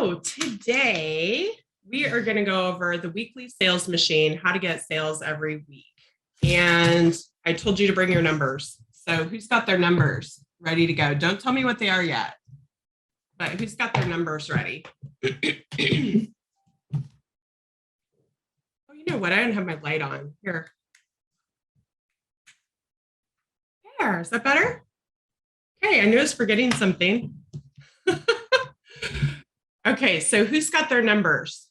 So today we are going to go over the weekly sales machine, how to get sales every week. And I told you to bring your numbers. So who's got their numbers ready to go? Don't tell me what they are yet, but who's got their numbers ready? Oh, you know what? I don't have my light on. Here. There, is that better? Okay, I knew I was forgetting something. Okay, so who's got their numbers?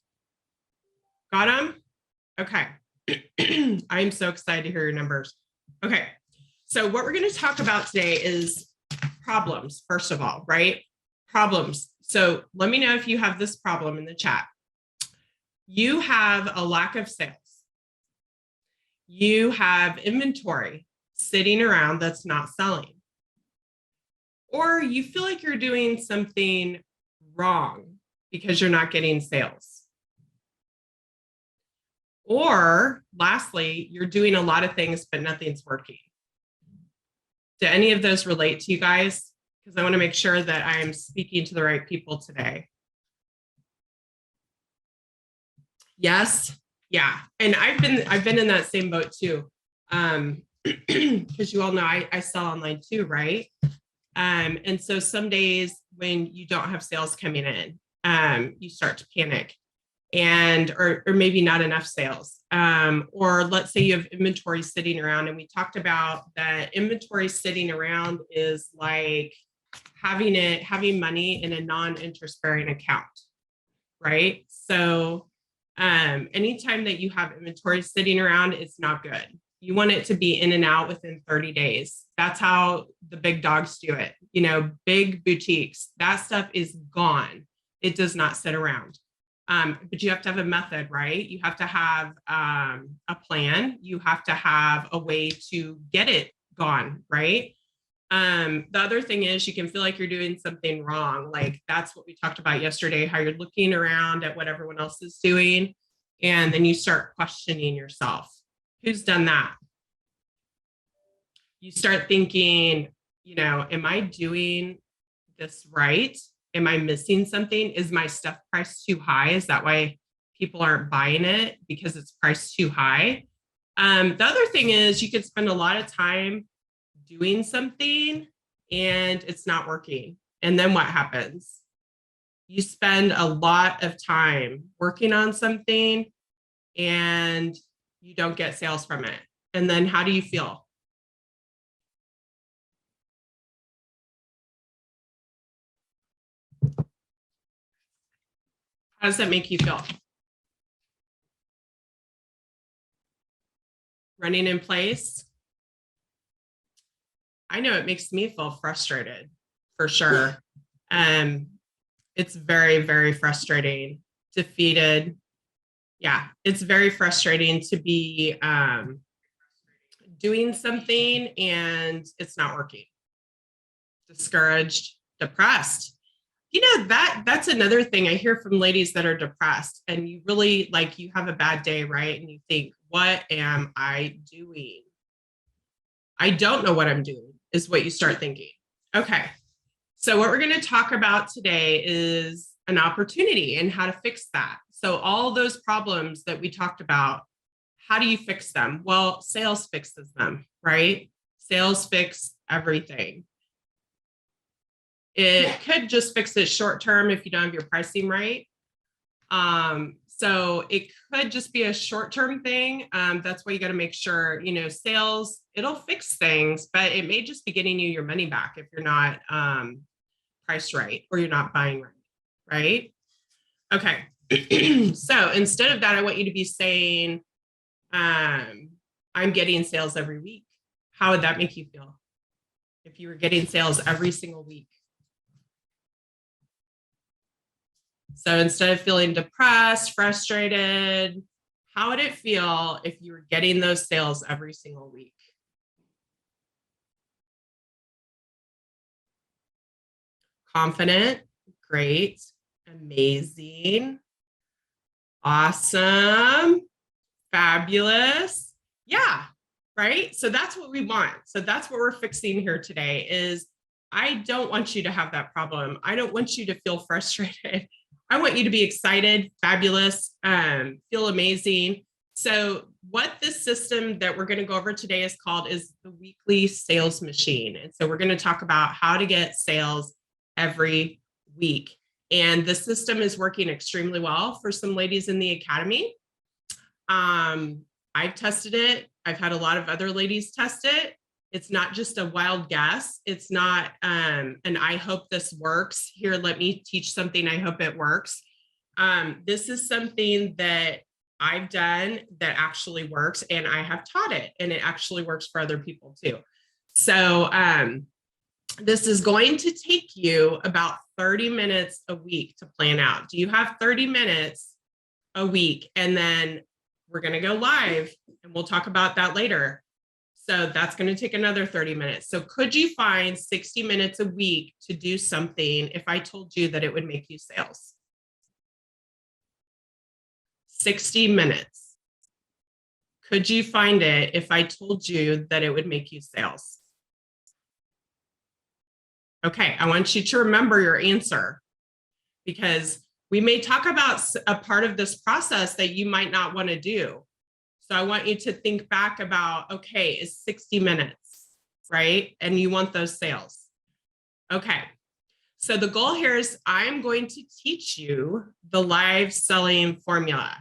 Got them? Okay. I'm so excited to hear your numbers. Okay, so what we're going to talk about today is problems, first of all, right? Problems. So let me know if you have this problem in the chat. You have a lack of sales. You have inventory sitting around that's not selling. Or you feel like you're doing something wrong because you're not getting sales. Or lastly, you're doing a lot of things, but nothing's working. Do any of those relate to you guys? Because I want to make sure that I am speaking to the right people today. Yes. Yeah. And I've been in that same boat too. Because you all know I sell online too, right? And so some days when you don't have sales coming in, you start to panic and or maybe not enough sales. Or let's say you have inventory sitting around, and we talked about that inventory sitting around is like having money in a non-interest bearing account, right? So anytime that you have inventory sitting around, it's not good. You want it to be in and out within 30 days. That's how the big dogs do it. You know, big boutiques, that stuff is gone. It does not sit around. But you have to have a method, right? You have to have a plan. You have to have a way to get it gone, right? The other thing is you can feel like you're doing something wrong. Like that's what we talked about yesterday, how you're looking around at what everyone else is doing. And then you start questioning yourself. Who's done that? You start thinking, you know, am I doing this right? Am I missing something? Is my stuff priced too high? Is that why people aren't buying it because it's priced too high? The other thing is you could spend a lot of time doing something and it's not working. And then what happens? You spend a lot of time working on something and you don't get sales from it. And then how do you feel? How does that make you feel? Running in place? I know it makes me feel frustrated for sure. It's very, very frustrating, defeated. Yeah, it's very frustrating to be doing something and it's not working. Discouraged, depressed. You know, that's another thing I hear from ladies that are depressed, and you really like you have a bad day, right? And you think, what am I doing? I don't know what I'm doing, is what you start thinking. Okay. So what we're going to talk about today is an opportunity and how to fix that. So all those problems that we talked about, how do you fix them? Well, sales fixes them, right? Sales fix everything. It could just fix it short term if you don't have your pricing right. So it could just be a short-term thing. That's why you got to make sure, you know, sales, it'll fix things, but it may just be getting you your money back if you're not priced right or you're not buying right? Okay. So instead of that, I want you to be saying, I'm getting sales every week. How would that make you feel if you were getting sales every single week? So instead of feeling depressed, frustrated, how would it feel if you were getting those sales every single week? Confident, great, amazing, awesome, fabulous. Yeah, right? So that's what we want. So that's what we're fixing here today is I don't want you to have that problem. I don't want you to feel frustrated. I want you to be excited, fabulous, feel amazing. So what this system that we're going to go over today is called is the weekly sales machine. And so we're going to talk about how to get sales every week. And the system is working extremely well for some ladies in the academy. I've tested it. I've had a lot of other ladies test it. It's not just a wild guess. It's not and I hope this works. Here, let me teach something. I hope it works. This is something that I've done that actually works, and I have taught it, and it actually works for other people too. So this is going to take you about 30 minutes a week to plan out. Do you have 30 minutes a week? And then we're going to go live, and we'll talk about that later. So that's going to take another 30 minutes. So could you find 60 minutes a week to do something if I told you that it would make you sales? 60 minutes. Could you find it if I told you that it would make you sales? Okay, I want you to remember your answer, because we may talk about a part of this process that you might not want to do. So I want you to think back about, okay, it's 60 minutes, right? And you want those sales. Okay, so the goal here is I'm going to teach you the live selling formula.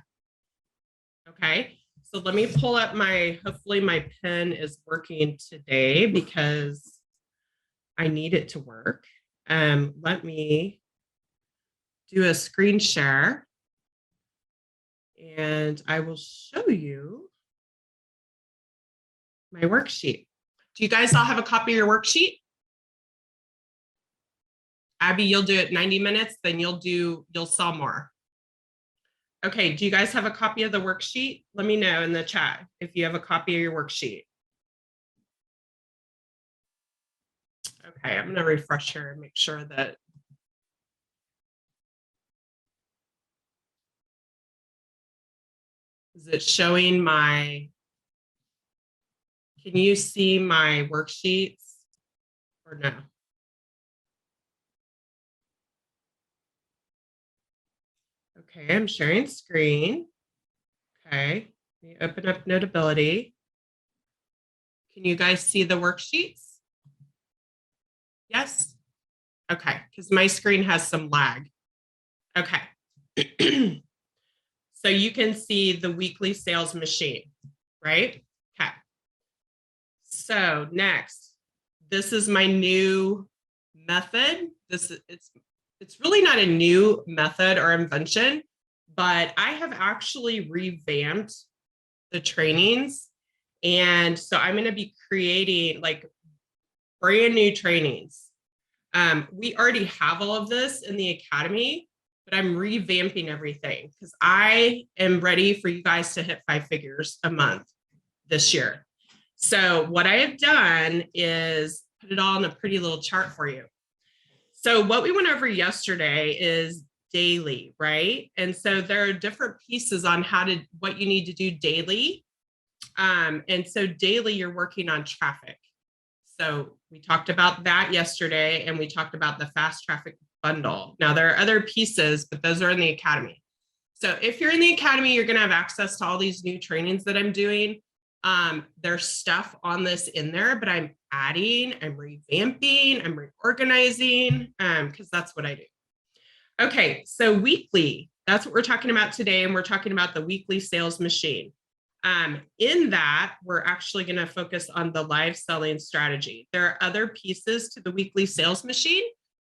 Okay, so let me pull up hopefully my pen is working today because I need it to work. Let me do a screen share and I will show you my worksheet. Do you guys all have a copy of your worksheet? Abby, you'll do it 90 minutes, then you'll sell more. Okay, do you guys have a copy of the worksheet? Let me know in the chat if you have a copy of your worksheet. Okay, I'm going to refresh here and make sure that is it showing my, can you see my worksheets or no? Okay, I'm sharing screen. Okay, let me open up Notability. Can you guys see the worksheets? Yes? Okay, because my screen has some lag. Okay. So you can see the weekly sales machine, right? Okay. So next, this is my new method. It's really not a new method or invention, but I have actually revamped the trainings. And so I'm going to be creating like brand new trainings. We already have all of this in the academy, but I'm revamping everything because I am ready for you guys to hit 5 figures a month this year. So what I have done is put it all in a pretty little chart for you. So what we went over yesterday is daily, right? And so there are different pieces on what you need to do daily. And so daily you're working on traffic. So we talked about that yesterday, and we talked about the fast traffic bundle. Now there are other pieces, but those are in the academy. So if you're in the academy, you're going to have access to all these new trainings that I'm doing. There's stuff on this in there, but I'm adding, I'm revamping, I'm reorganizing, because that's what I do. Okay, so weekly, that's what we're talking about today, and we're talking about the weekly sales machine. In that, we're actually going to focus on the live selling strategy. There are other pieces to the weekly sales machine,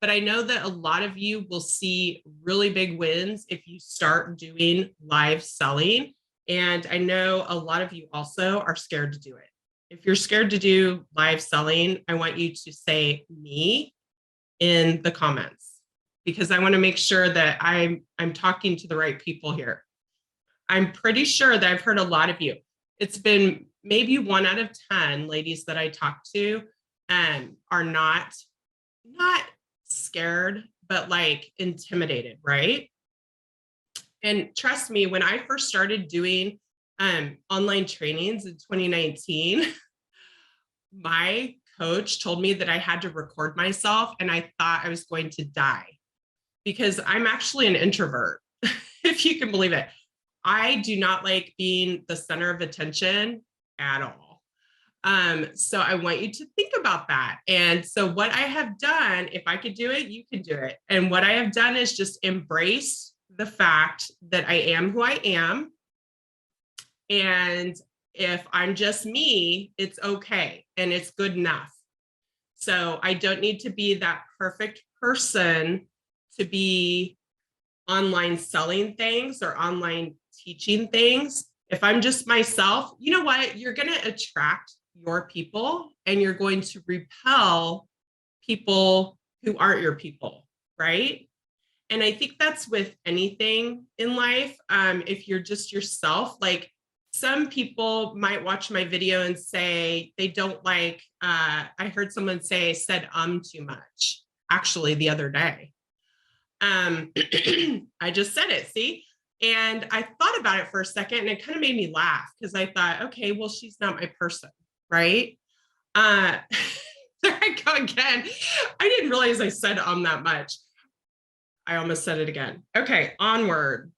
but I know that a lot of you will see really big wins if you start doing live selling. And I know a lot of you also are scared to do it. If you're scared to do live selling, I want you to say me in the comments, because I want to make sure that I'm talking to the right people here. I'm pretty sure that I've heard a lot of you. It's been maybe 1 out of 10 ladies that I talk to are not scared, but like intimidated, right? And trust me, when I first started doing online trainings in 2019, my coach told me that I had to record myself, and I thought I was going to die. because I'm actually an introvert, if you can believe it. I do not like being the center of attention at all. So I want you to think about that. And so what I have done, if I could do it, you can do it. And what I have done is just embrace the fact that I am who I am. And if I'm just me, it's okay. And it's good enough. So I don't need to be that perfect person to be online selling things or online teaching things. If I'm just myself, you know what? You're going to attract your people and you're going to repel people who aren't your people, right? And I think that's with anything in life. If you're just yourself, like some people might watch my video and say they don't like, I heard someone say I said too much, actually the other day. I just said it, see? And I thought about it for a second and it kind of made me laugh because I thought, okay, well, she's not my person, right? There I go again. I didn't realize I said that much. I almost said it again. Okay, onward.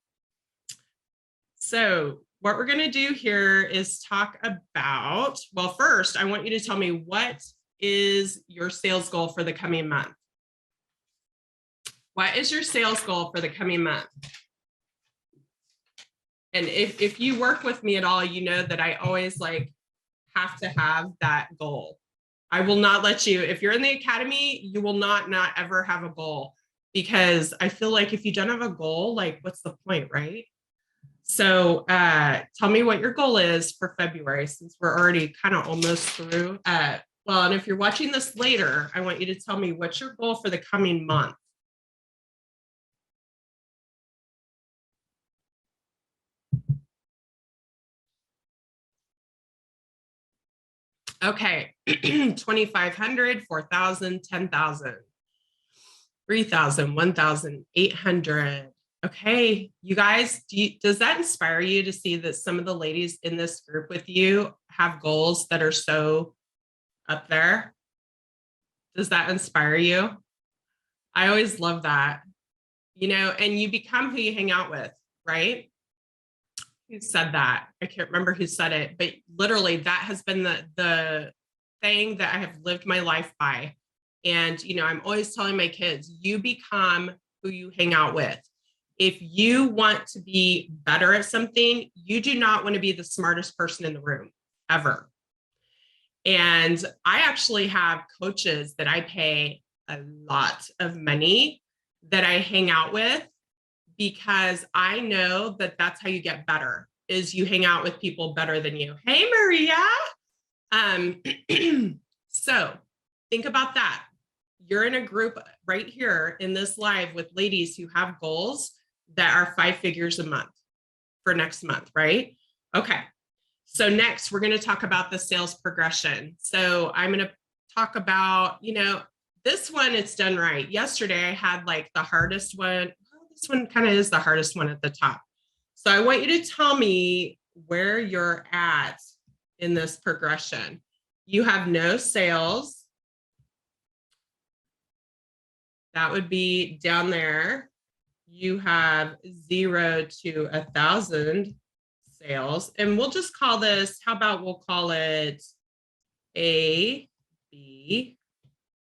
So what we're going to do here is talk about, well, first, I want you to tell me what is your sales goal for the coming month? What is your sales goal for the coming month? And if you work with me at all, you know that I always like have to have that goal. I will not let you, if you're in the academy, you will not ever have a goal, because I feel like if you don't have a goal, like what's the point, right? So tell me what your goal is for February, since we're already kind of almost through. Well, and if you're watching this later, I want you to tell me what's your goal for the coming month. Okay, 2,500, 4,000, 10,000, 3,000, 1,800. Okay, you guys, does that inspire you to see that some of the ladies in this group with you have goals that are so up there? Does that inspire you? I always love that, you know, and you become who you hang out with, right? Who said that? I can't remember who said it, but literally that has been the thing that I have lived my life by. And, you know, I'm always telling my kids, you become who you hang out with. If you want to be better at something, you do not want to be the smartest person in the room ever. And I actually have coaches that I pay a lot of money that I hang out with, because I know that that's how you get better, is you hang out with people better than you. Hey, Maria. So think about that. You're in a group right here in this live with ladies who have goals that are 5 figures a month for next month, right? Okay. So next, we're going to talk about the sales progression. So I'm going to talk about, you know, this one, it's done right. Yesterday, I had like the hardest one. This one kind of is the hardest one at the top. So I want you to tell me where you're at in this progression. You have no sales. That would be down there. You have 0 to 1,000 sales. And we'll just call this, how about we'll call it A, B,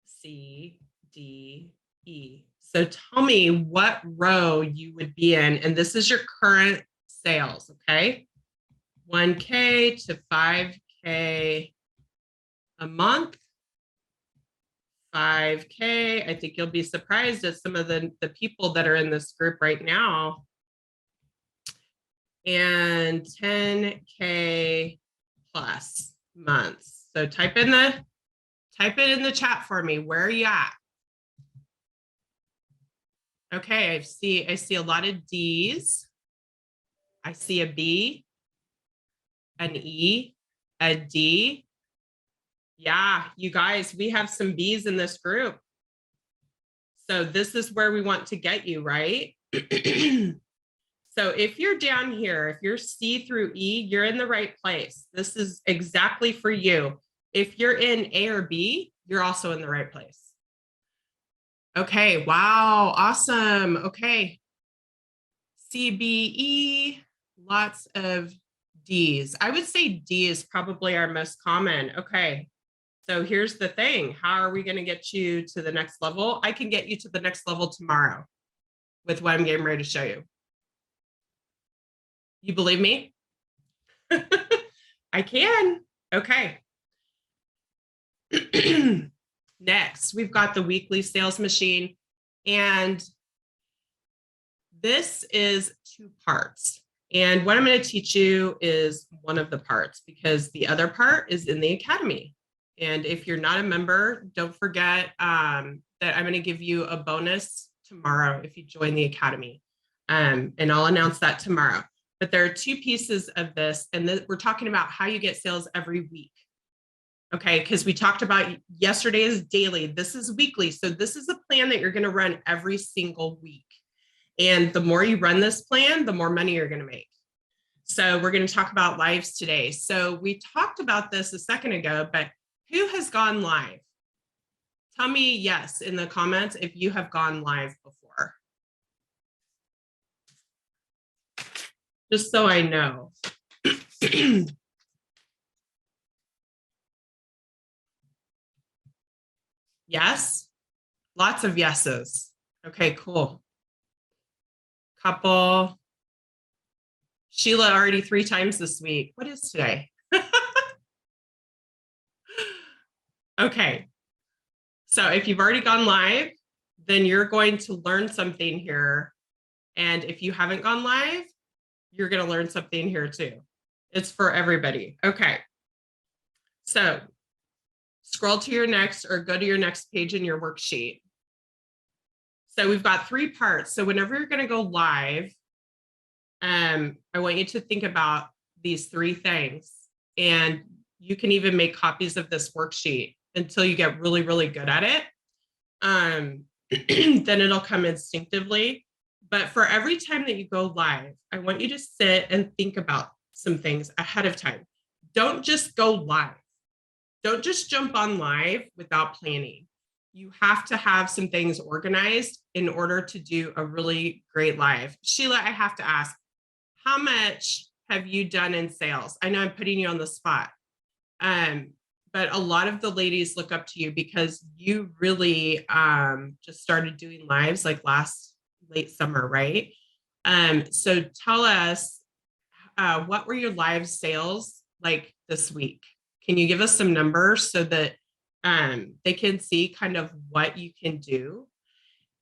C, D, E. So tell me what row you would be in, and this is your current sales, okay? 1K to 5K a month, 5K. I think you'll be surprised at some of the people that are in this group right now. And 10K plus months. So type it in the chat for me. Where are you at? Okay, I see a lot of D's. I see a B, an E, a D. Yeah, you guys, we have some B's in this group. So this is where we want to get you, right? So if you're down here, if you're C through E, you're in the right place. This is exactly for you. If you're in A or B, you're also in the right place. Okay. Wow. Awesome. Okay. CBE, lots of D's. I would say D is probably our most common. Okay. So here's the thing. How are we going to get you to the next level? I can get you to the next level tomorrow with what I'm getting ready to show you. You believe me? I can. Okay. Next, we've got the weekly sales machine. And this is two parts. And what I'm going to teach you is one of the parts because the other part is in the academy. And if you're not a member, don't forget that I'm going to give you a bonus tomorrow if you join the academy. And I'll announce that tomorrow. But there are two pieces of this, and we're talking about how you get sales every week. Okay, because we talked about yesterday is daily. This is weekly. So this is a plan that you're going to run every single week. And the more you run this plan, the more money you're going to make. So we're going to talk about lives today. So we talked about this a second ago, but who has gone live? Tell me yes in the comments if you have gone live before. Just so I know. Yes? Lots of yeses. Okay, cool. Couple. Sheila already 3 times this week. What is today? Okay. So if you've already gone live, then you're going to learn something here. And if you haven't gone live, you're going to learn something here too. It's for everybody. Okay. So scroll to your next or go to your next page in your worksheet. So we've got 3 parts. So whenever you're going to go live, I want you to think about these 3 things. And you can even make copies of this worksheet until you get really, really good at it. Then it'll come instinctively. But for every time that you go live, I want you to sit and think about some things ahead of time. Don't just go live. Don't just jump on live without planning. You have to have some things organized in order to do a really great live. Sheila, I have to ask, how much have you done in sales? I know I'm putting you on the spot, but a lot of the ladies look up to you because you really just started doing lives like late summer, right? So tell us, what were your live sales like this week? Can you give us some numbers so that they can see kind of what you can do?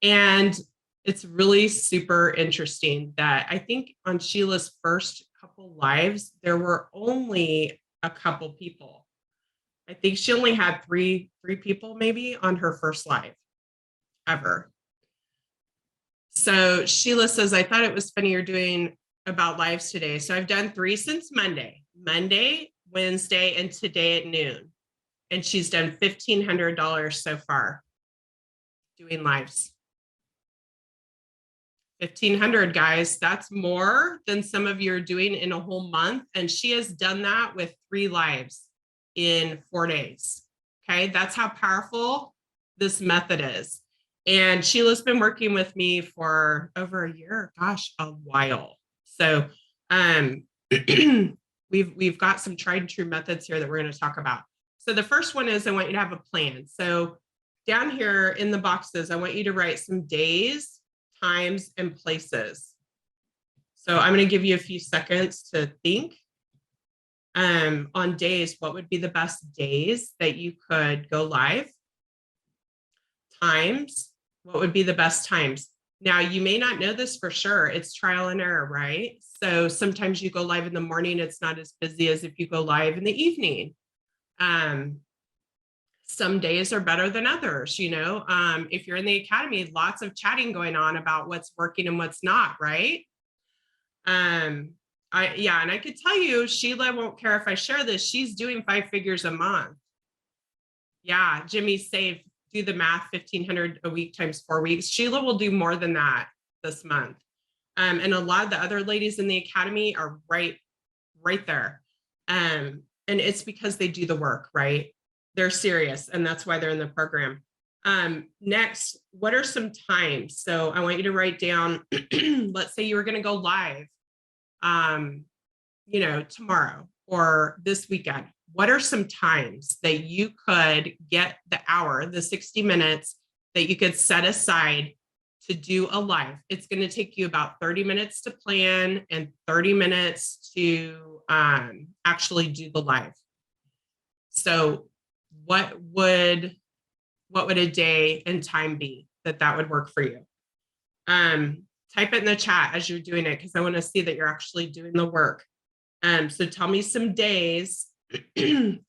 And it's really super interesting that I think on Sheila's first couple lives, there were only a couple people. I think she only had three people maybe on her first live ever. So Sheila says, I thought it was funny you're doing about lives today. So I've done 3 since Monday, Wednesday, and today at noon. And she's done $1,500 so far doing lives. 1,500, guys. That's more than some of you are doing in a whole month. And she has done that with 3 lives in 4 days. Okay, that's how powerful this method is. And Sheila's been working with me for over a year, gosh, a while. So we've got some tried and true methods here that we're going to talk about. So the first one is I want you to have a plan. So down here in the boxes, I want you to write some days, times, and places. So I'm going to give you a few seconds to think. On days, what would be the best days that you could go live? Times, what would be the best times? Now, you may not know this for sure. It's trial and error, right? So sometimes you go live in the morning, it's not as busy as if you go live in the evening. Some days are better than others, you know. If you're in the academy, lots of chatting going on about what's working and what's not, right? And I could tell you, Sheila won't care if I share this. She's doing 5 figures a month. Yeah, Jimmy saved, do the math, 1,500 a week times 4 weeks. Sheila will do more than that this month. And a lot of the other ladies in the academy are right there. And it's because they do the work, right? They're serious, and that's why they're in the program. Next, what are some times? So I want you to write down, let's say you were going to go live, tomorrow or this weekend. What are some times that you could get the hour, the 60 minutes that you could set aside to do a live? It's going to take you about 30 minutes to plan and 30 minutes to actually do the live. So what would a day and time be that would work for you? Type it in the chat as you're doing it, because I want to see that you're actually doing the work. So tell me some days,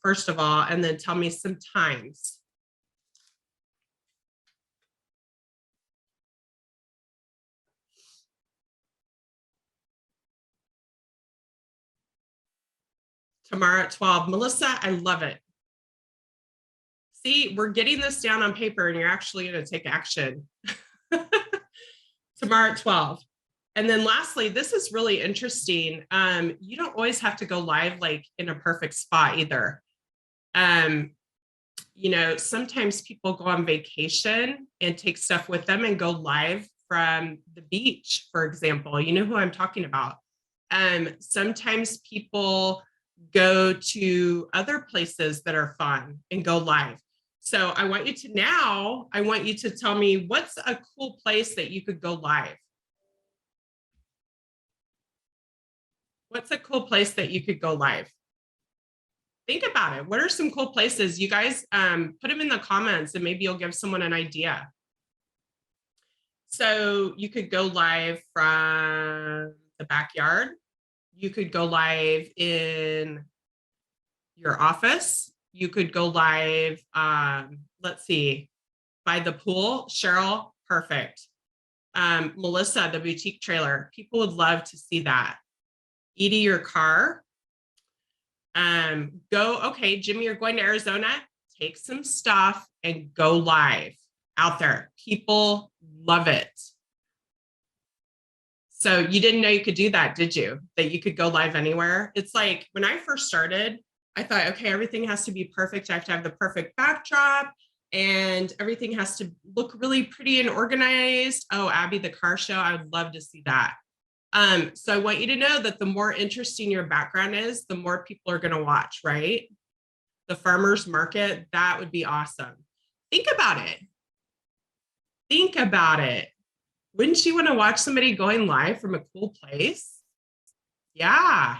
first of all, and then tell me some times. Tomorrow at 12. Melissa, I love it. See, we're getting this down on paper and you're actually going to take action. Tomorrow at 12. And then lastly, this is really interesting. You don't always have to go live like in a perfect spot either. Sometimes people go on vacation and take stuff with them and go live from the beach, for example. You know who I'm talking about. Sometimes people go to other places that are fun and go live. So I want you to tell me, what's a cool place that you could go live? What's a cool place that you could go live? Think about it. What are some cool places? You guys put them in the comments and maybe you'll give someone an idea. So you could go live from the backyard. You could go live in your office. You could go live, let's see, by the pool. Cheryl, perfect. Melissa, the boutique trailer. People would love to see that. Edie, your car. Okay, Jimmy, you're going to Arizona. Take some stuff and go live out there. People love it. So you didn't know you could do that, did you? That you could go live anywhere? It's like when I first started, I thought, okay, everything has to be perfect. I have to have the perfect backdrop and everything has to look really pretty and organized. Oh, Abby, the car show, I would love to see that. So I want you to know that the more interesting your background is, the more people are going to watch, right? The farmer's market, that would be awesome. Think about it. Think about it. Wouldn't you want to watch somebody going live from a cool place? Yeah.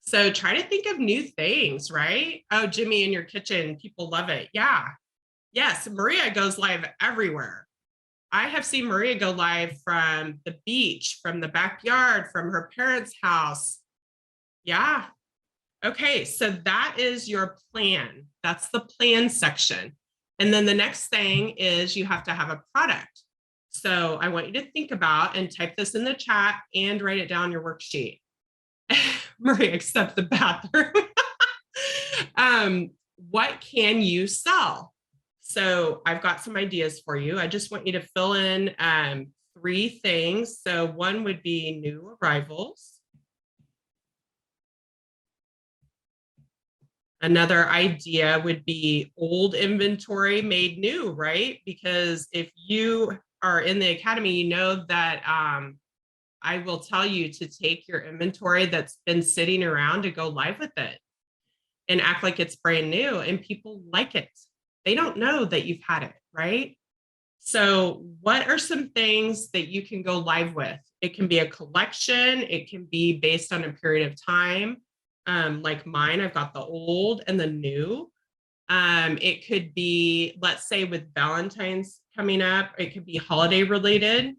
So try to think of new things, right? Oh, Jimmy, in your kitchen, people love it. Yeah. Yes, Maria goes live everywhere. I have seen Maria go live from the beach, from the backyard, from her parents' house. Yeah. Okay, so that is your plan. That's the plan section. And then the next thing is you have to have a product. So I want you to think about and type this in the chat and write it down on your worksheet. Maria, except the bathroom. What can you sell? So I've got some ideas for you. I just want you to fill in 3 things. So one would be new arrivals. Another idea would be old inventory made new, right? Because if you are in the academy, you know that I will tell you to take your inventory that's been sitting around to go live with it and act like it's brand new, and people like it. They don't know that you've had it, right? So what are some things that you can go live with? It can be a collection. It can be based on a period of time. Like mine, I've got the old and the new. It could be, let's say with Valentine's coming up, it could be holiday related.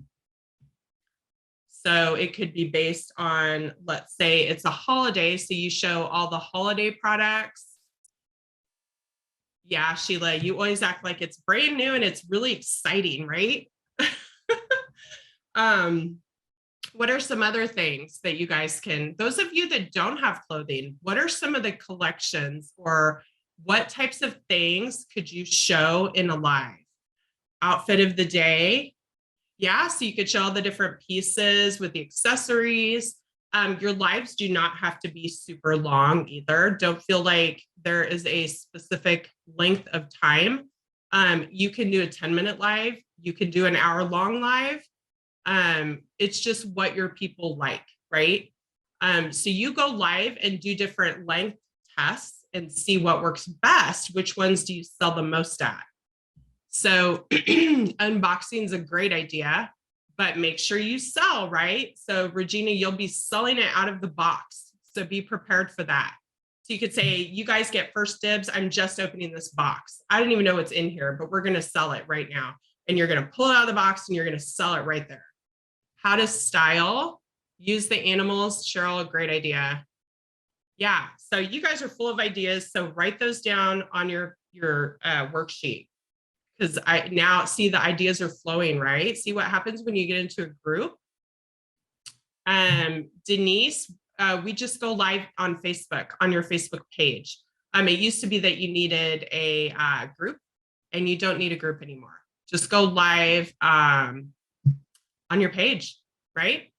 So it could be based on, let's say it's a holiday, so you show all the holiday products. Yeah, Sheila, you always act like it's brand new and it's really exciting, right? What are some other things that you guys can, those of you that don't have clothing, what are some of the collections or what types of things could you show in a live? Outfit of the day. Yeah, so you could show all the different pieces with the accessories. Your lives do not have to be super long either. Don't feel like there is a specific length of time. You can do a 10-minute live. You can do an hour-long live. It's just what your people like, right? So you go live and do different length tests and see what works best. Which ones do you sell the most at? So unboxing is a great idea, but make sure you sell, right? So Regina, you'll be selling it out of the box. So be prepared for that. So you could say, you guys get first dibs. I'm just opening this box. I don't even know what's in here, but we're going to sell it right now. And you're going to pull it out of the box and you're going to sell it right there. How to style, use the animals. Cheryl, a great idea. Yeah, so you guys are full of ideas. So write those down on your worksheet, because I now see the ideas are flowing, right? See what happens when you get into a group. Denise, we just go live on Facebook, on your Facebook page. It used to be that you needed a group, and you don't need a group anymore. Just go live on your page, right?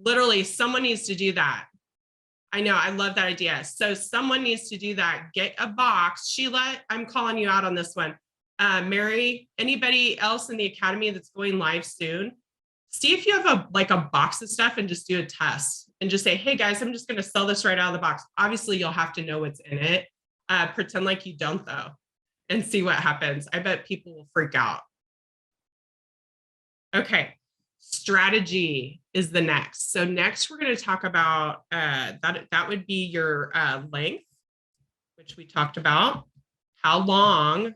Literally, someone needs to do that. I know, I love that idea. So someone needs to do that. Get a box. Sheila, I'm calling you out on this one. Mary, anybody else in the academy that's going live soon, see if you have a box of stuff and just do a test and just say, hey guys, I'm just going to sell this right out of the box. Obviously, you'll have to know what's in it. Pretend like you don't though, and see what happens. I bet people will freak out. Okay. Strategy is the next. So next we're going to talk about that would be your length, which we talked about. How long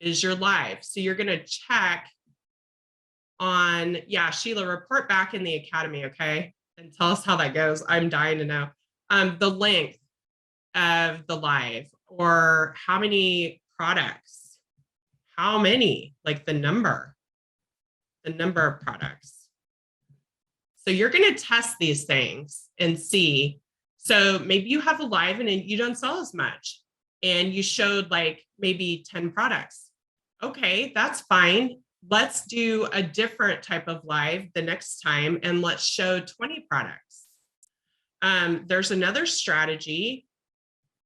is your live? So you're going to check on, yeah, Sheila, report back in the academy, okay? And tell us how that goes. I'm dying to know. The length of the live, or how many products, how many, like the number of products. So you're going to test these things and see. So maybe you have a live and you don't sell as much, and you showed like maybe 10 products. Okay, that's fine. Let's do a different type of live the next time, and let's show 20 products. There's another strategy,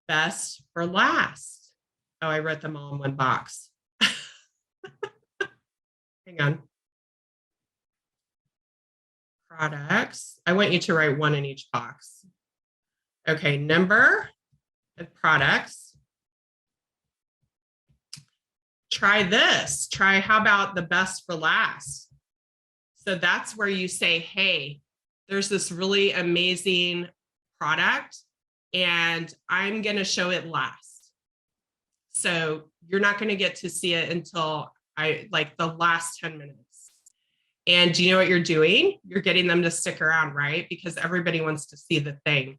best for last. Oh, I wrote them all in one box. Hang on. Products. I want you to write one in each box. Okay, number of products. Try this. Try, how about the best for last? So that's where you say, hey, there's this really amazing product and I'm going to show it last. So you're not going to get to see it until like the last 10 minutes. And do you know what you're doing? You're getting them to stick around, right? Because everybody wants to see the thing.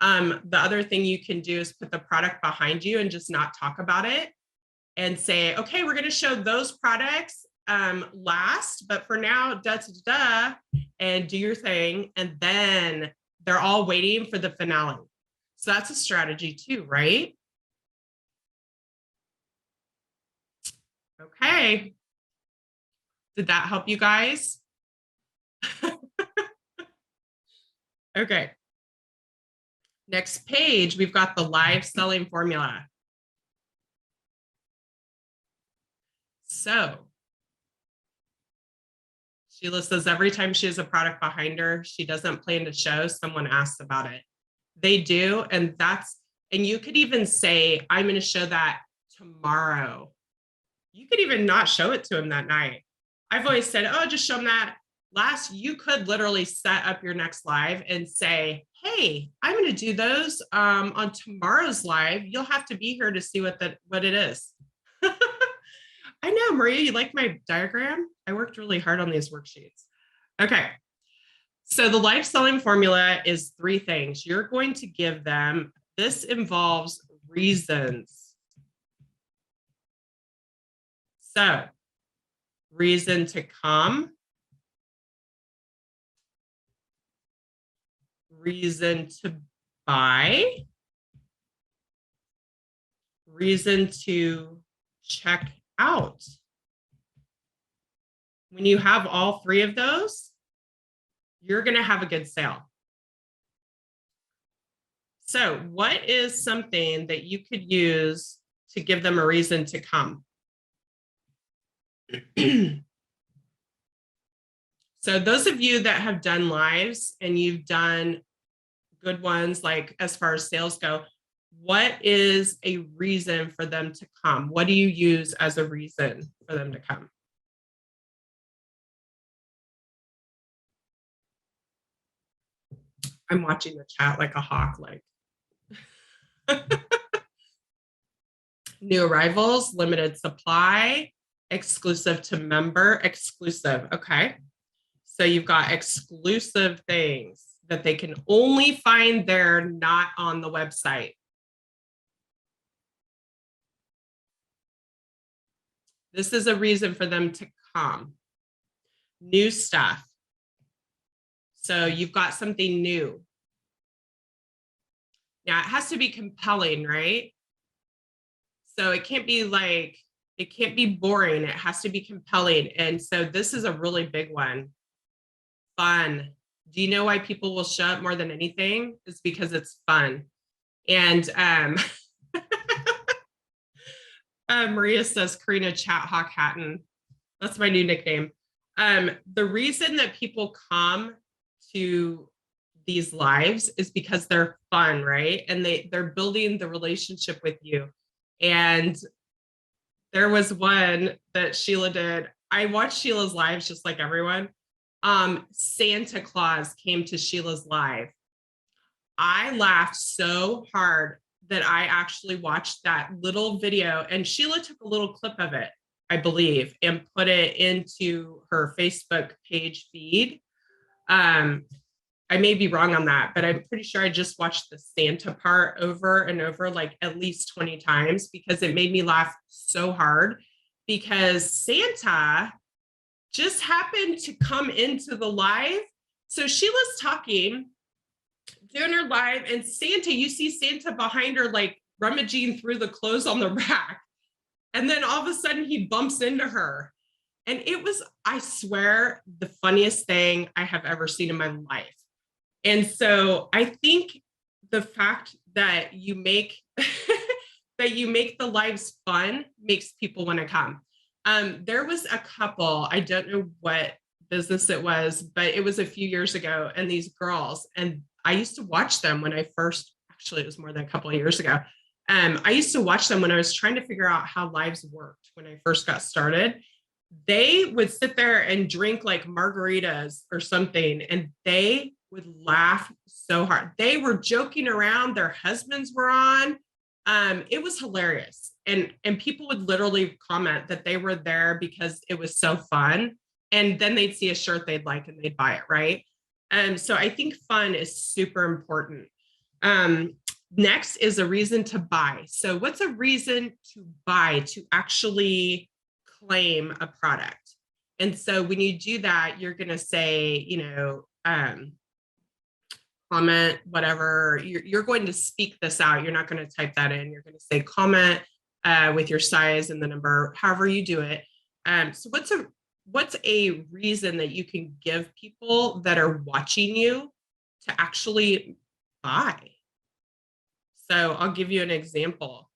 The other thing you can do is put the product behind you and just not talk about it, and say, okay, we're going to show those products last, but for now, and do your thing. And then they're all waiting for the finale. So that's a strategy too, right? Okay. Did that help you guys? Okay. Next page, we've got the live selling formula. So Sheila says every time she has a product behind her, she doesn't plan to show, someone asks about it. They do. And you could even say, I'm going to show that tomorrow. You could even not show it to them that night. I've always said, oh, just show them that last. You could literally set up your next live and say, hey, I'm going to do those on tomorrow's live. You'll have to be here to see what it is. I know, Maria, you like my diagram? I worked really hard on these worksheets. Okay. So the live selling formula is 3 things. You're going to give them, this involves reasons. So reason to come, reason to buy, reason to check out. When you have all 3 of those, you're going to have a good sale. So what is something that you could use to give them a reason to come. So those of you that have done lives and you've done good ones, like as far as sales go, what is a reason for them to come? What do you use as a reason for them to come? I'm watching the chat like a hawk, like new arrivals, limited supply, exclusive to member, exclusive. Okay. So you've got exclusive things that they can only find there, not on the website. This is a reason for them to come. New stuff. So you've got something new. Now it has to be compelling, right? So it can't be like, it can't be boring. It has to be compelling. And so this is a really big one. Fun. Do you know why people will show up more than anything? It's because it's fun. And Maria says, Karina Chat Hawk Hatton. That's my new nickname. The reason that people come to these lives is because they're fun, right? And they're building the relationship with you. And there was one that Sheila did. I watched Sheila's lives just like everyone. Santa Claus came to Sheila's live. I laughed so hard that I actually watched that little video, and Sheila took a little clip of it, I believe, and put it into her Facebook page feed. I may be wrong on that, but I'm pretty sure I just watched the Santa part over and over, like at least 20 times, because it made me laugh so hard, because Santa just happened to come into the live. So Sheila's talking, doing her live, and Santa, you see Santa behind her, like rummaging through the clothes on the rack. And then all of a sudden he bumps into her. And it was, I swear, the funniest thing I have ever seen in my life. And so I think the fact that you make that you make the lives fun makes people want to come. There was a couple, I don't know what business it was, but it was a few years ago, and these girls, and I used to watch them when I first, actually it was more than a couple of years ago. I used to watch them when I was trying to figure out how lives worked when I first got started. They would sit there and drink like margaritas or something, and they would laugh so hard. They were joking around. Their husbands were on. It was hilarious. And people would literally comment that they were there because it was so fun. And then they'd see a shirt they'd like and they'd buy it, right? So I think fun is super important. Next is a reason to buy. So what's a reason to buy, to actually claim a product? And so when you do that, you're going to say, comment, whatever, you're going to speak this out. You're not going to type that in. You're going to say comment with your size and the number, however you do it. So what's a reason that you can give people that are watching you to actually buy? So I'll give you an example.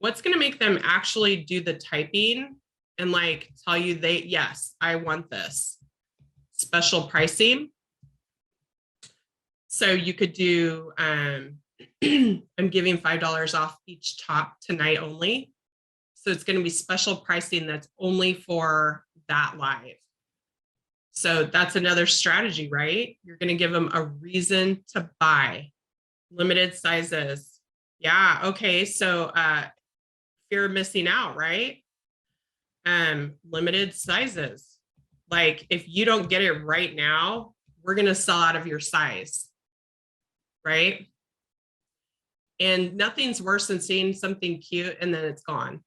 What's going to make them actually do the typing and like tell you yes, I want this? Special pricing. So you could do, I'm giving $5 off each top tonight only. So it's going to be special pricing that's only for that live. So that's another strategy, right? You're going to give them a reason to buy. Limited sizes. Yeah. Okay. So fear of missing out, right? Limited sizes. Like if you don't get it right now, we're going to sell out of your size. Right? And nothing's worse than seeing something cute and then it's gone.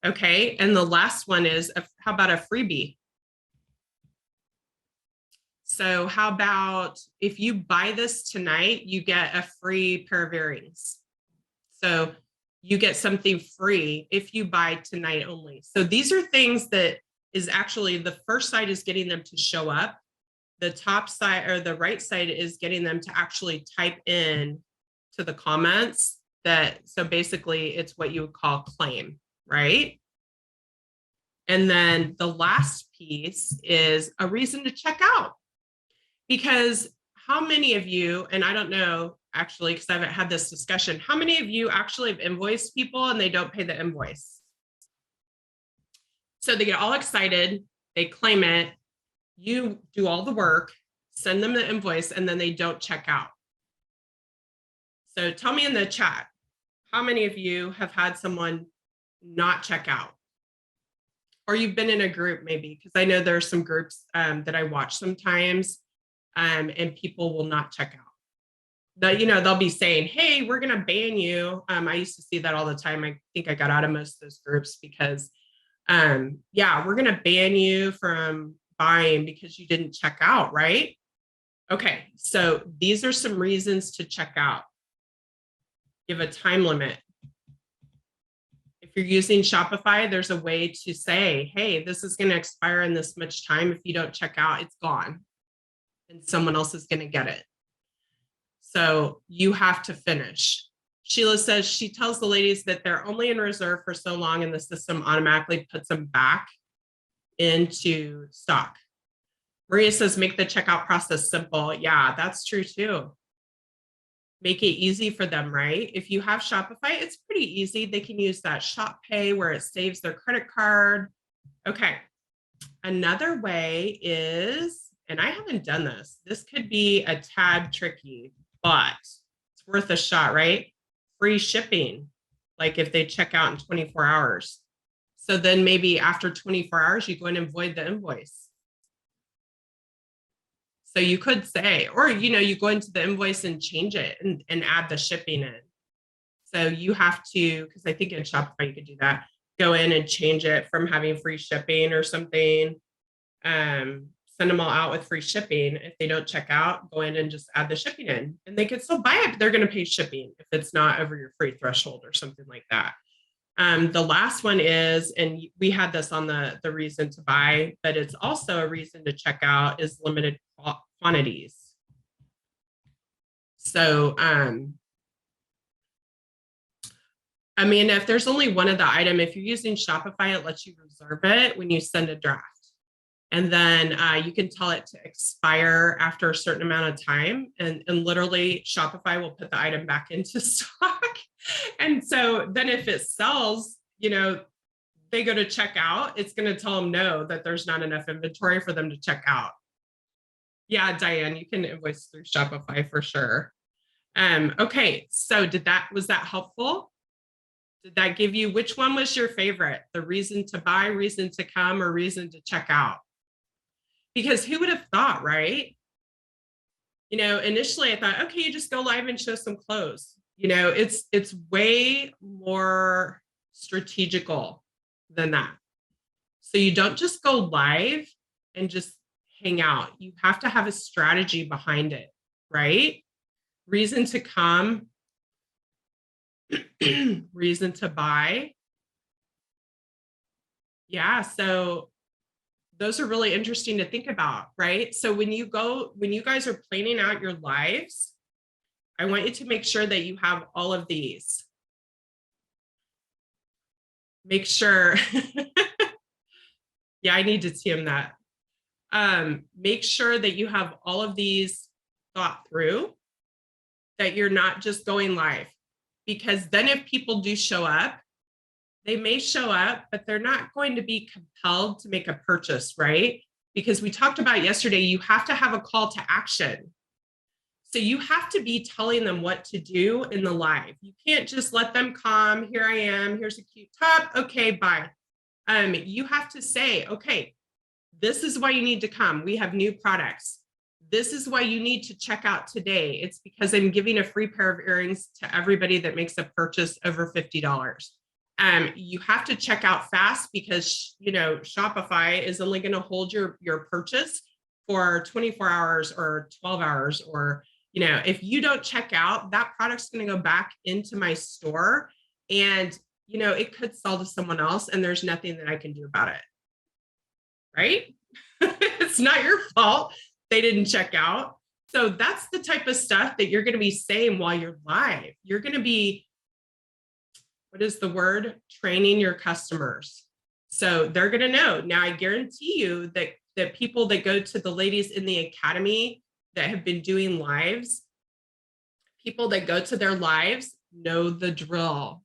Okay. And the last one is, how about a freebie? So how about if you buy this tonight, you get a free pair of earrings. So you get something free if you buy tonight only. So these are things that is actually, the first side is getting them to show up. The top side or the right side is getting them to actually type in to the comments so basically it's what you would call claim, right? And then the last piece is a reason to check out. Because how many of you, and I don't know actually, because I haven't had this discussion, how many of you actually have invoiced people and they don't pay the invoice? So they get all excited, they claim it, you do all the work, send them the invoice, and then they don't check out. So tell me in the chat, how many of you have had someone not check out? Or you've been in a group maybe, because I know there are some groups that I watch sometimes, and people will not check out. They'll be saying, hey, we're going to ban you. I used to see that all the time. I think I got out of most of those groups because, we're going to ban you from buying because you didn't check out, right? Okay, so these are some reasons to check out. Give a time limit. If you're using Shopify, there's a way to say, hey, this is going to expire in this much time. If you don't check out, it's gone and someone else is going to get it. So you have to finish. Sheila says she tells the ladies that they're only in reserve for so long and the system automatically puts them back into stock. Maria says, make the checkout process simple. Yeah, that's true too. Make it easy for them, right? If you have Shopify, it's pretty easy. They can use that Shop Pay where it saves their credit card. Okay. Another way is, and I haven't done this, this could be a tad tricky, but it's worth a shot, right? Free shipping, like if they check out in 24 hours. So then maybe after 24 hours, you go in and void the invoice. So you could say, or, you go into the invoice and change it and add the shipping in. So you have to, because I think in Shopify you could do that, go in and change it from having free shipping or something. Send them all out with free shipping. If they don't check out, go in and just add the shipping in and they could still buy it, but they're going to pay shipping if it's not over your free threshold or something like that. The last one is, and we had this on the reason to buy, but it's also a reason to check out, is limited quantities. So, if there's only one of the item, if you're using Shopify, it lets you reserve it when you send a draft. And then you can tell it to expire after a certain amount of time. And literally Shopify will put the item back into stock. And so then if it sells, they go to check out, it's going to tell them no, that there's not enough inventory for them to check out. Yeah, Diane, you can invoice through Shopify for sure. Okay, so was that helpful? Did that give you, which one was your favorite? The reason to buy, reason to come, or reason to check out? Because who would have thought, right? Initially I thought, okay, you just go live and show some clothes. It's way more strategical than that. So you don't just go live and just hang out. You have to have a strategy behind it, right? Reason to come, reason to buy. Yeah, so those are really interesting to think about, right? So when you guys are planning out your lives, I want you to make sure that you have all of these. Make sure, yeah, I need to TM that. Make sure that you have all of these thought through, that you're not just going live, because then if people do show up, they may show up, but they're not going to be compelled to make a purchase, right? Because we talked about yesterday, you have to have a call to action. So you have to be telling them what to do in the live. You can't just let them come, here I am, here's a cute top, okay, bye. You have to say, okay, this is why you need to come. We have new products. This is why you need to check out today. It's because I'm giving a free pair of earrings to everybody that makes a purchase over $50. You have to check out fast because, Shopify is only going to hold your purchase for 24 hours or 12 hours, or, if you don't check out, that product's going to go back into my store and, it could sell to someone else and there's nothing that I can do about it. Right? It's not your fault. They didn't check out. So that's the type of stuff that you're going to be saying while you're live. You're going to be what is the word? Training your customers. So they're going to know. Now, I guarantee you that people that go to the ladies in the academy that have been doing lives, people that go to their lives know the drill.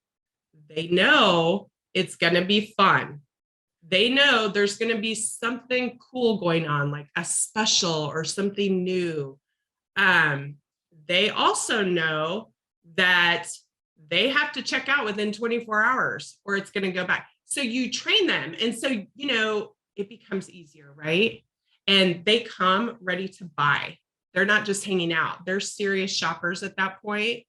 They know it's going to be fun. They know there's going to be something cool going on, like a special or something new. They also know that they have to check out within 24 hours or it's going to go back. So you train them. And so, it becomes easier, right? And they come ready to buy. They're not just hanging out. They're serious shoppers at that point.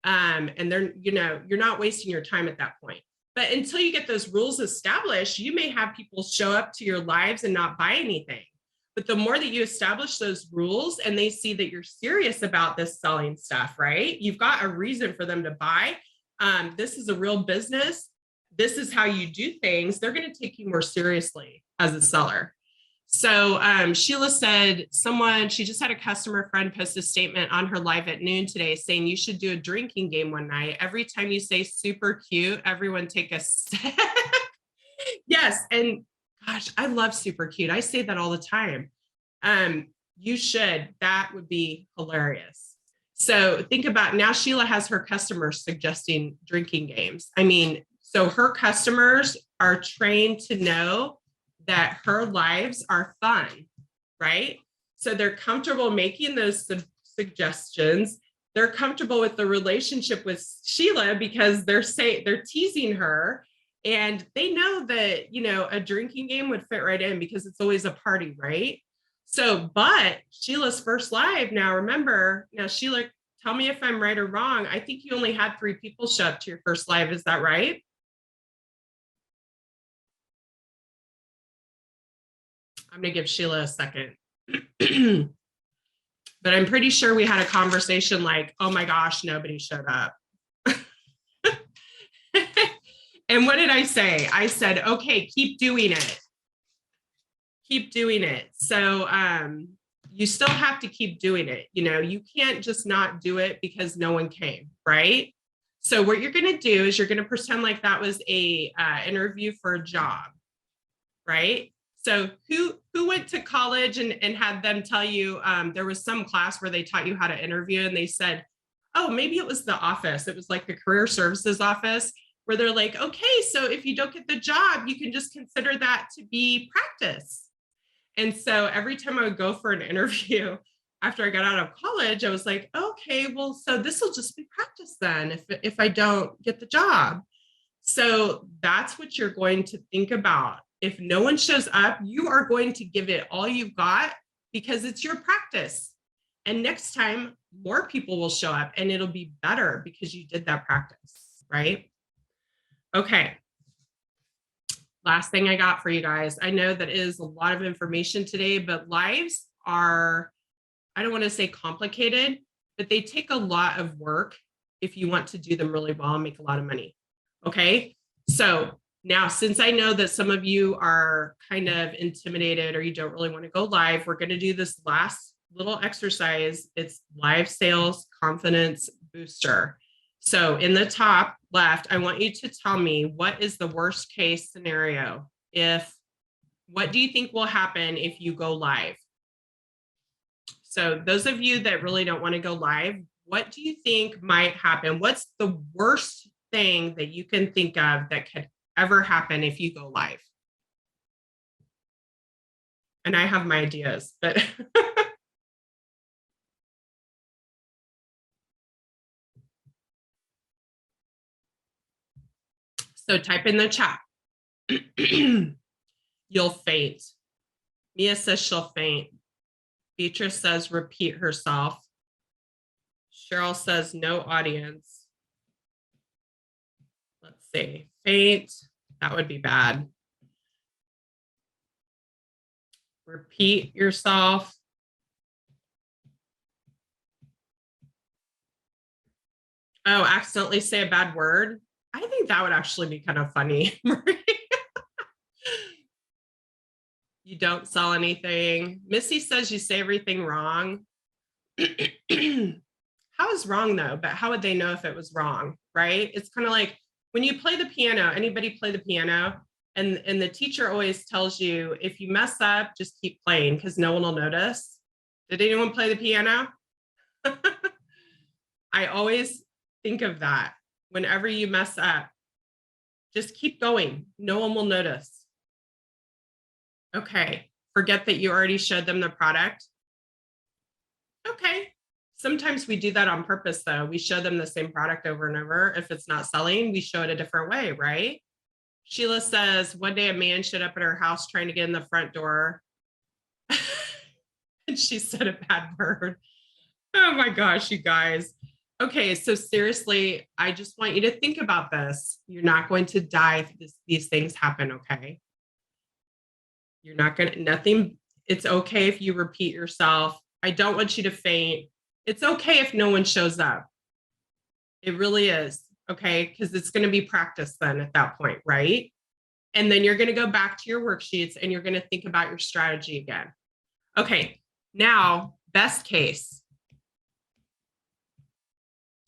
And they're, you're not wasting your time at that point. But until you get those rules established, you may have people show up to your lives and not buy anything. But the more that you establish those rules and they see that you're serious about this selling stuff, right? You've got a reason for them to buy. This is a real business. This is how you do things. They're going to take you more seriously as a seller. So Sheila said she just had a customer friend post a statement on her live at noon today saying you should do a drinking game one night. Every time you say super cute, everyone take a sip. Yes. And gosh, I love super cute. I say that all the time. You should. That would be hilarious. So think about now Sheila has her customers suggesting drinking games. I mean, so her customers are trained to know that her lives are fun, right? So they're comfortable making those suggestions. They're comfortable with the relationship with Sheila because they're teasing her. And they know that, a drinking game would fit right in because it's always a party, right? So, but Sheila's first live now, remember, Sheila, tell me if I'm right or wrong. I think you only had 3 people show up to your first live. Is that right? I'm going to give Sheila a second. But I'm pretty sure we had a conversation like, oh my gosh, nobody showed up. And what did I say? I said, okay, keep doing it. Keep doing it. So you still have to keep doing it. You can't just not do it because no one came, right? So what you're going to do is you're going to pretend like that was a interview for a job, right? So who went to college and had them tell you there was some class where they taught you how to interview and they said, oh, maybe it was the office. It was like the career services office where they're like, okay, so if you don't get the job, you can just consider that to be practice. And so every time I would go for an interview after I got out of college, I was like, okay, well, so this will just be practice then if I don't get the job. So that's what you're going to think about. If no one shows up, you are going to give it all you've got because it's your practice. And next time, more people will show up and it'll be better because you did that practice, right? Okay. Last thing I got for you guys. I know that is a lot of information today, but lives are, I don't want to say complicated, but they take a lot of work if you want to do them really well and make a lot of money. Okay. So now, since I know that some of you are kind of intimidated or you don't really want to go live, we're going to do this last little exercise. It's live sales confidence booster. So in the top left, I want you to tell me what is the worst case scenario? What do you think will happen if you go live? So those of you that really don't want to go live, what do you think might happen? What's the worst thing that you can think of that could ever happen if you go live? And I have my ideas, but so type in the chat. You'll faint. Mia says she'll faint. Beatrice says repeat herself. Cheryl says no audience. Let's see. Faint. That would be bad. Repeat yourself. Oh, accidentally say a bad word. I think that would actually be kind of funny. You don't sell anything. Missy says you say everything wrong. How is wrong though? But how would they know if it was wrong, right? It's kind of like When you play the piano, anybody play the piano? And the teacher always tells you, if you mess up, just keep playing because no one will notice. Did anyone play the piano? I always think of that. Whenever you mess up, just keep going. No one will notice. Okay. Forget that you already showed them the product. Okay. Sometimes we do that on purpose, though. We show them the same product over and over. If it's not selling, we show it a different way, right? Sheila says, one day a man showed up at her house trying to get in the front door. And she said a bad word. Oh my gosh, you guys. Okay, so seriously, I just want you to think about this. You're not going to die if these things happen, okay? You're not going to, nothing, it's okay if you repeat yourself. I don't want you to faint. It's okay if no one shows up. It really is, okay? Because it's going to be practice then at that point, right? And then you're going to go back to your worksheets and you're going to think about your strategy again. Okay, now, best case.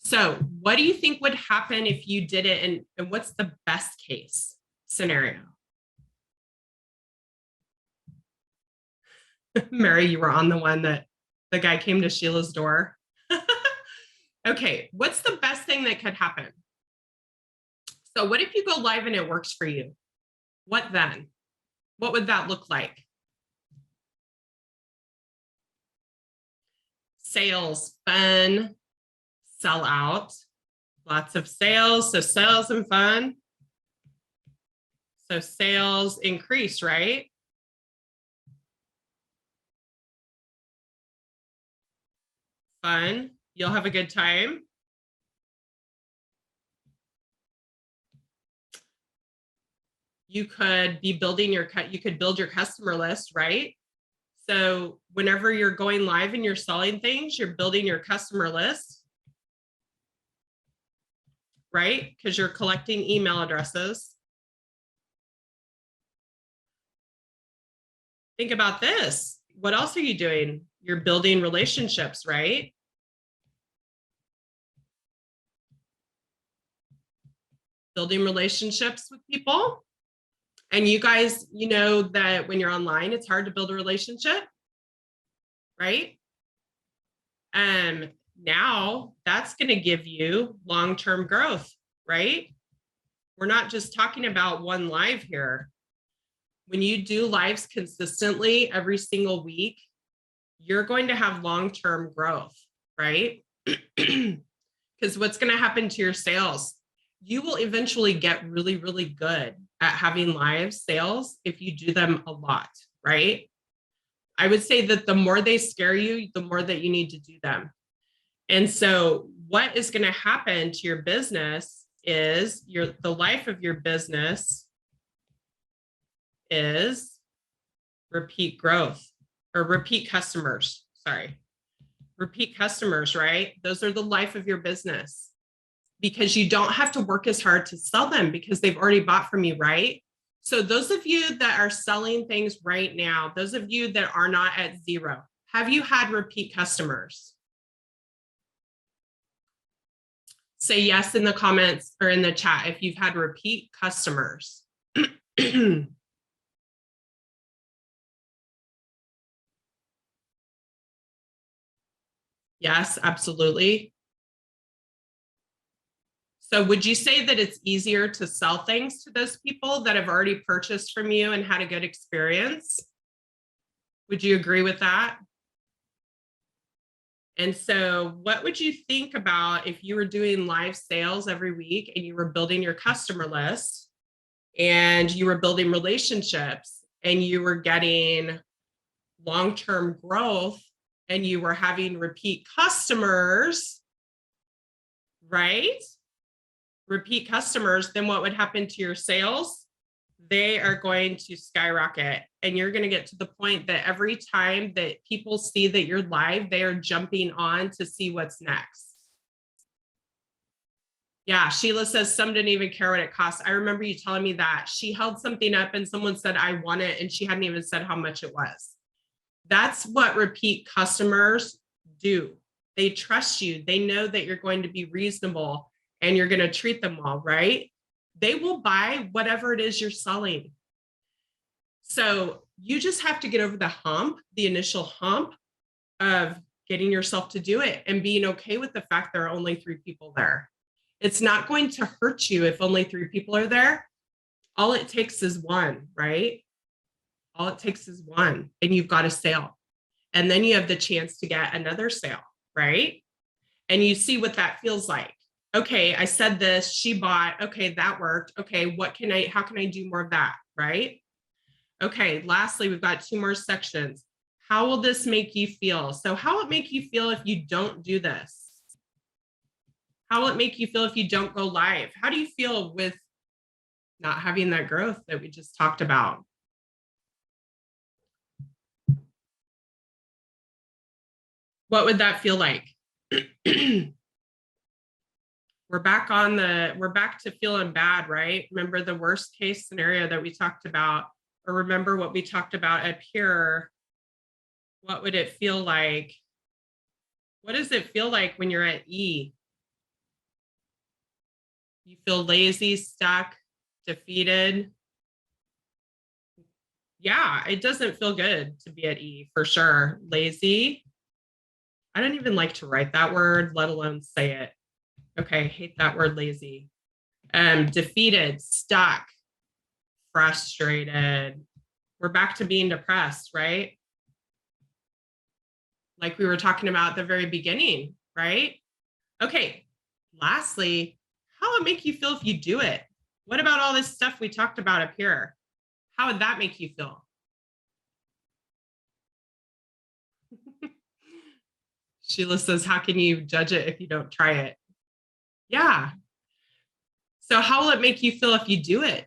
So what do you think would happen if you did it? And what's the best case scenario? Mary, you were on the one that the guy came to Sheila's door. Okay, what's the best thing that could happen? So what if you go live and it works for you? What then? What would that look like? Sales, fun, sell out, lots of sales. So sales and fun. So sales increase, right? Fun. You'll have a good time. You could be building you could build your customer list, right? So whenever you're going live and you're selling things, you're building your customer list, right? Because you're collecting email addresses. Think about this. What else are you doing? You're building relationships, right? Building relationships with people. And you guys, you know that when you're online, it's hard to build a relationship, right? Now that's going to give you long-term growth, right? We're not just talking about one live here. When you do lives consistently every single week, you're going to have long-term growth, right? Because what's going to happen to your sales? You will eventually get really, really good at having live sales if you do them a lot, right? I would say that the more they scare you, the more that you need to do them. And so what is going to happen to your business is the life of your business is repeat growth or repeat customers. Sorry. Repeat customers, right? Those are the life of your business because you don't have to work as hard to sell them because they've already bought from you, right? So those of you that are selling things right now, those of you that are not at zero, have you had repeat customers? Say yes in the comments or in the chat if you've had repeat customers. Yes, absolutely. So would you say that it's easier to sell things to those people that have already purchased from you and had a good experience? Would you agree with that? And so what would you think about if you were doing live sales every week and you were building your customer list and you were building relationships and you were getting long-term growth and you were having repeat customers, right? Repeat customers, then what would happen to your sales? They are going to skyrocket. And you're going to get to the point that every time that people see that you're live, they are jumping on to see what's next. Yeah, Sheila says some didn't even care what it costs. I remember you telling me that. She held something up and someone said, I want it, and she hadn't even said how much it was. That's what repeat customers do. They trust you. They know that you're going to be reasonable and you're going to treat them well, right? they will buy whatever it is you're selling. So you just have to get over the hump, the initial hump of getting yourself to do it and being okay with the fact there are only 3 people there. It's not going to hurt you if only 3 people are there. All it takes is one, right? All it takes is one, and you've got a sale. And then you have the chance to get another sale, right? And you see what that feels like. Okay, I said this, she bought, okay, that worked. Okay, how can I do more of that, right? Okay, lastly, we've got 2 more sections. How will this make you feel? So how will it make you feel if you don't do this? How will it make you feel if you don't go live? How do you feel with not having that growth that we just talked about? What would that feel like? We're back to feeling bad, right? Remember the worst case scenario that we talked about, or remember what we talked about up here. What would it feel like? What does it feel like when you're at E? You feel lazy, stuck, defeated. Yeah, it doesn't feel good to be at E for sure. Lazy. I don't even like to write that word, let alone say it. Okay, hate that word, lazy. Defeated, stuck, frustrated. We're back to being depressed, right? Like we were talking about at the very beginning, right? Okay, lastly, how would it make you feel if you do it? What about all this stuff we talked about up here? How would that make you feel? Sheila says, how can you judge it if you don't try it? Yeah. So how will it make you feel if you do it?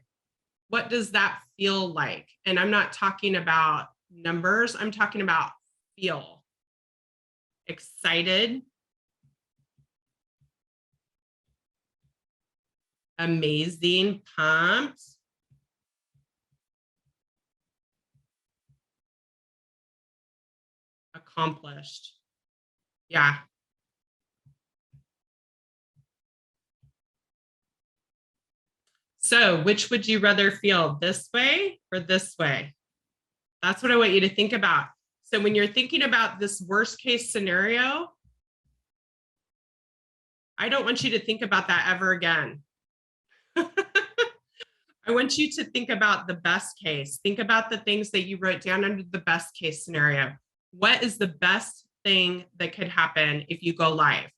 What does that feel like? And I'm not talking about numbers. I'm talking about feel. Excited. Amazing. Pumped. Accomplished. Yeah. So which would you rather feel, this way or this way? That's what I want you to think about. So when you're thinking about this worst case scenario, I don't want you to think about that ever again. I want you to think about the best case. Think about the things that you wrote down under the best case scenario. What is the best thing that could happen if you go live?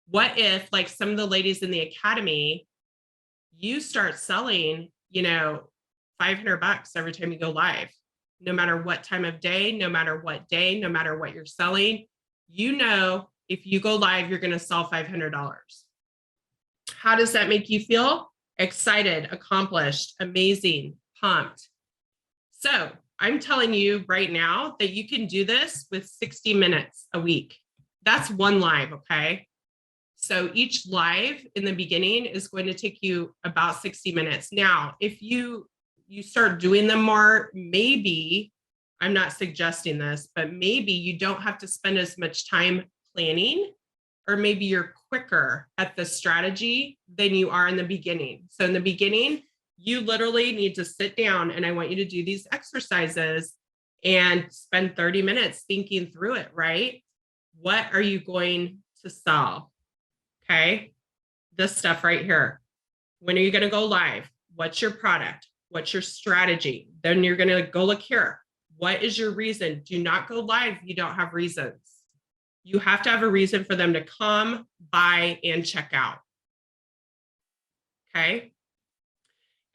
What if, like some of the ladies in the academy, you start selling, $500 every time you go live, no matter what time of day, no matter what day, no matter what you're selling, if you go live, you're going to sell $500. How does that make you feel? Excited, accomplished, amazing, pumped. So I'm telling you right now that you can do this with 60 minutes a week. That's one live, okay? So each live in the beginning is going to take you about 60 minutes. Now, if you start doing them more, maybe, I'm not suggesting this, but maybe you don't have to spend as much time planning, or maybe you're quicker at the strategy than you are in the beginning. So in the beginning, you literally need to sit down, and I want you to do these exercises and spend 30 minutes thinking through it, right? What are you going to sell? Okay, this stuff right here. When are you going to go live? What's your product? What's your strategy? Then you're going to go look here. What is your reason? Do not go live if you don't have reasons. You have to have a reason for them to come, buy, and check out. Okay.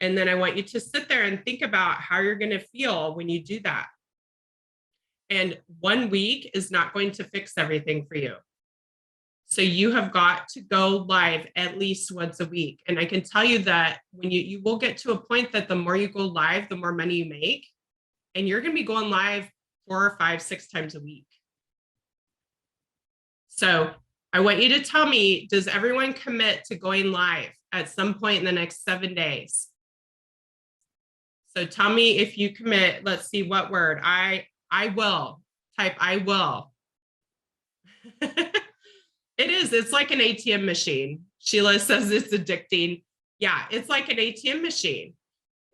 And then I want you to sit there and think about how you're going to feel when you do that. And 1 week is not going to fix everything for you. So you have got to go live at least once a week. And I can tell you that when you will get to a point that the more you go live, the more money you make. And you're going to be going live 4 or 5, 6 times a week. So I want you to tell me, does everyone commit to going live at some point in the next 7 days? So tell me if you commit. Let's see what word. I will. Type I will. It is. It's like an ATM machine. Sheila says it's addicting. Yeah, it's like an ATM machine.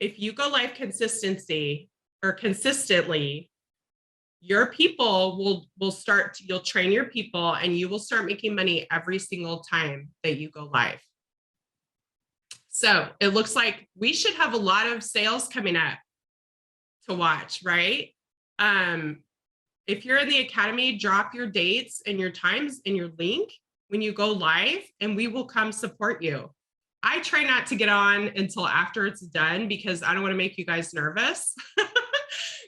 If you go live consistently, your people will start, you'll train your people and you will start making money every single time that you go live. So it looks like we should have a lot of sales coming up to watch, right? If you're in the academy, drop your dates and your times and your link when you go live, and we will come support you. I try not to get on until after it's done because I don't want to make you guys nervous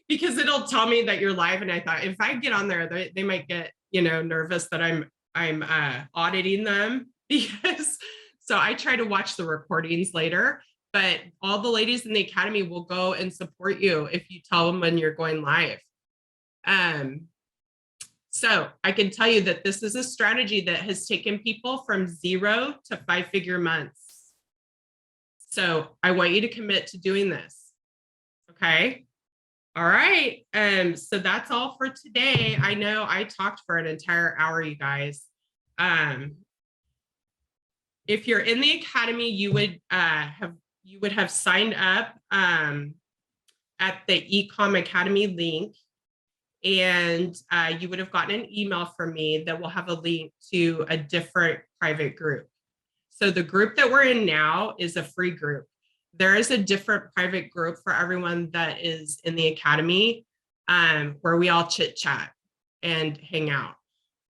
because it'll tell me that you're live. And I thought if I get on there, they might get, nervous that I'm auditing them because so I try to watch the recordings later, but all the ladies in the academy will go and support you if you tell them when you're going live. So I can tell you that this is a strategy that has taken people from 0 to 5-figure months. So I want you to commit to doing this. Okay. All right. So that's all for today. I know I talked for an entire hour, you guys. If you're in the academy, you would have signed up at the Ecom Academy link, and you would have gotten an email from me that will have a link to a different private group. So the group that we're in now is a free group. There is a different private group for everyone that is in the academy, where we all chit chat and hang out.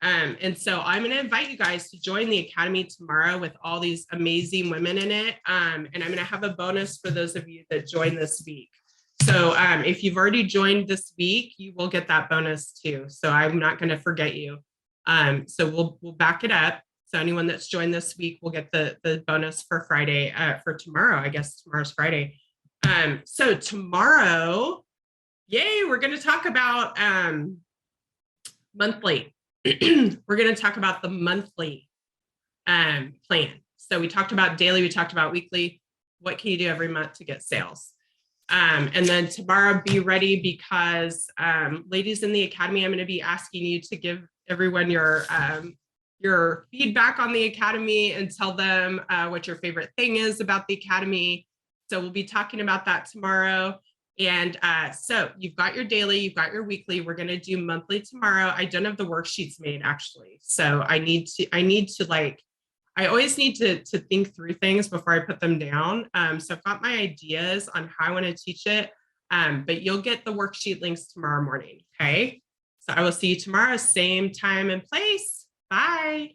And so I'm going to invite you guys to join the academy tomorrow with all these amazing women in it. And I'm going to have a bonus for those of you that join this week. So if you've already joined this week, you will get that bonus too. So I'm not going to forget you. So we'll back it up. So anyone that's joined this week will get the bonus for Friday, for tomorrow. I guess tomorrow's Friday. So tomorrow, yay, we're going to talk about monthly. We're going to talk about the monthly plan. So we talked about daily, we talked about weekly. What can you do every month to get sales? And then tomorrow, be ready because ladies in the academy, I'm going to be asking you to give everyone your feedback on the academy and tell them what your favorite thing is about the academy. So we'll be talking about that tomorrow. And so you've got your daily, you've got your weekly. We're going to do monthly tomorrow. I don't have the worksheets made actually. So I always need to think through things before I put them down. So I've got my ideas on how I want to teach it, but you'll get the worksheet links tomorrow morning. Okay. So I will see you tomorrow, same time and place. Bye.